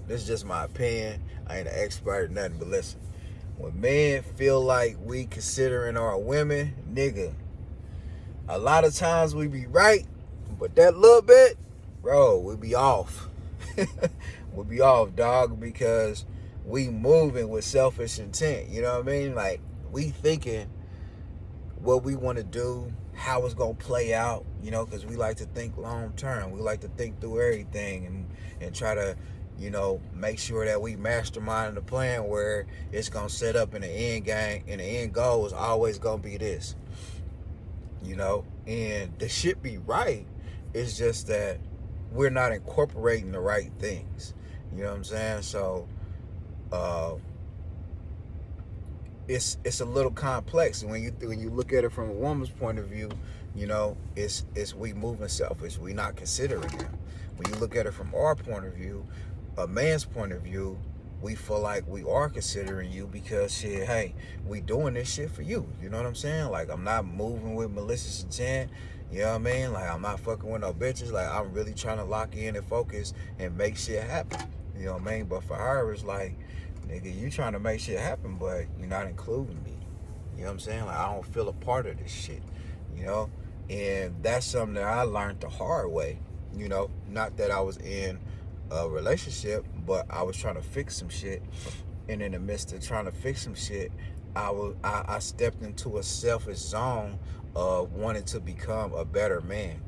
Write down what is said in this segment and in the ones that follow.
This is just my opinion. I ain't an expert or nothing, but listen. When men feel like we considering our women, nigga, a lot of times we be right, but that little bit, bro, we be off. We be off, dog, because we moving with selfish intent. You know what I mean? Like, we thinking what we want to do, how it's going to play out, you know, because we like to think long term. We like to think through everything and try to, you know, make sure that we mastermind the plan where it's going to set up in the end game, and the end goal is always going to be this, you know, and the shit be right. It's just that we're not incorporating the right things. You know what I'm saying? So, it's a little complex, and when you look at it from a woman's point of view, you know, it's we moving selfish. We not considering them. When you look at it from our point of view, a man's point of view, we feel like we are considering you because shit, hey, we doing this shit for you. You know what I'm saying? Like, I'm not moving with malicious intent. You know what I mean? Like, I'm not fucking with no bitches. Like, I'm really trying to lock in and focus and make shit happen. You know what I mean? But for her, it's like, nigga, you trying to make shit happen, but you're not including me. You know what I'm saying? Like, I don't feel a part of this shit, you know? And that's something that I learned the hard way, you know? Not that I was in a relationship, but I was trying to fix some shit. And in the midst of trying to fix some shit, I stepped into a selfish zone of wanting to become a better man.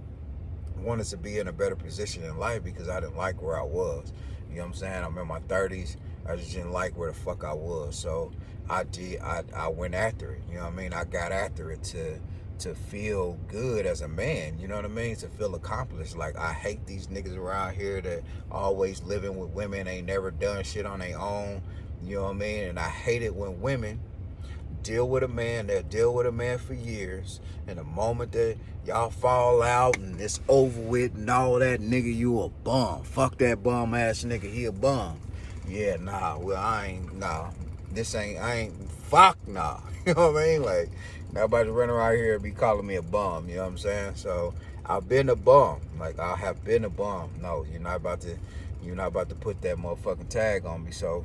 Wanted to be in a better position in life because I didn't like where I was. You know what I'm saying? I'm in my 30s. I just didn't like where the fuck I was. So I went after it. You know what I mean? I got after it to feel good as a man. You know what I mean? To feel accomplished. Like, I hate these niggas around here that always living with women, ain't never done shit on their own. You know what I mean? And I hate it when women deal with a man for years, and the moment that y'all fall out and it's over with and all that, nigga, you a bum. Fuck that bum ass nigga, he a bum. Yeah, nah, well, I ain't, fuck nah. You know what I mean? Like, nobody running around here be calling me a bum, you know what I'm saying? So, I've been a bum. Like, I have been a bum. No, you're not about to put that motherfucking tag on me. So,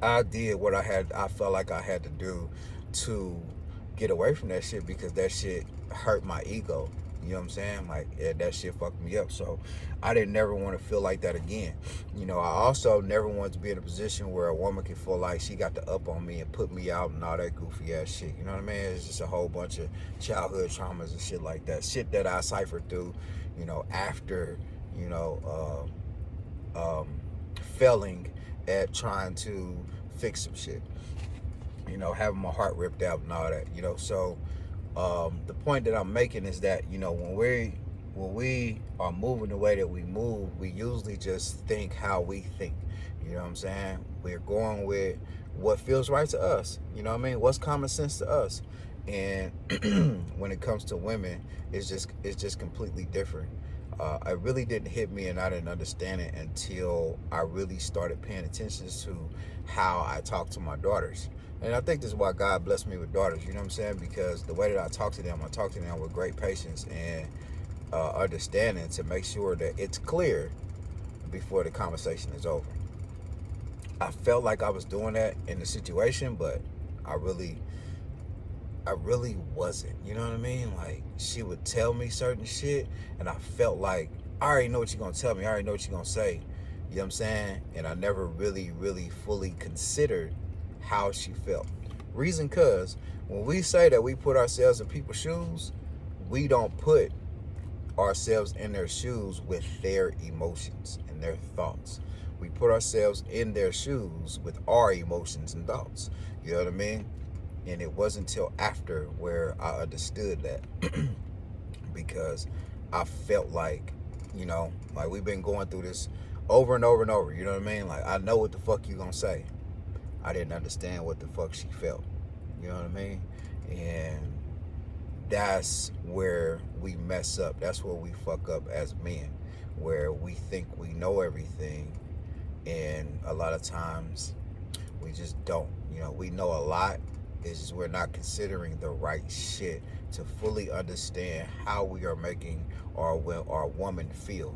I did what I felt like I had to do to get away from that shit, because that shit hurt my ego. You know what I'm saying? Like, yeah, that shit fucked me up. So I didn't never want to feel like that again. You know, I also never wanted to be in a position where a woman can feel like she got the up on me and put me out and all that goofy ass shit. You know what I mean? It's just a whole bunch of childhood traumas and shit like that. Shit that I ciphered through, you know, after, you know, failing at trying to fix some shit, you know, having my heart ripped out and all that, you know. So the point that I'm making is that, you know, when we are moving the way that we move, we usually just think how we think. You know what I'm saying? We're going with what feels right to us. You know what I mean? What's common sense to us. And when it comes to women, it's just completely different. It really didn't hit me, and I didn't understand it until I really started paying attention to how I talk to my daughters. And I think this is why God blessed me with daughters, you know what I'm saying? Because the way that I talk to them with great patience and understanding, to make sure that it's clear before the conversation is over. I felt like I was doing that in the situation, but I really wasn't. You know what I mean? Like, she would tell me certain shit, and I felt like, I already know what you're going to tell me. I already know what you're going to say. You know what I'm saying? And I never really fully considered how she felt. Reason, cause when we say that we put ourselves in people's shoes, we don't put ourselves in their shoes with their emotions and their thoughts. We put ourselves in their shoes with our emotions and thoughts. You know what I mean? And it wasn't until after where I understood that, because I felt like, you know, like, we've been going through this over and over and over. You know what I mean? Like, I know what the fuck you gonna say. I didn't understand what the fuck she felt. You know what I mean? And that's where we mess up. That's where we fuck up as men, where we think we know everything, and a lot of times we just don't. You know, we know a lot. It's just we're not considering the right shit to fully understand how we are making our woman feel.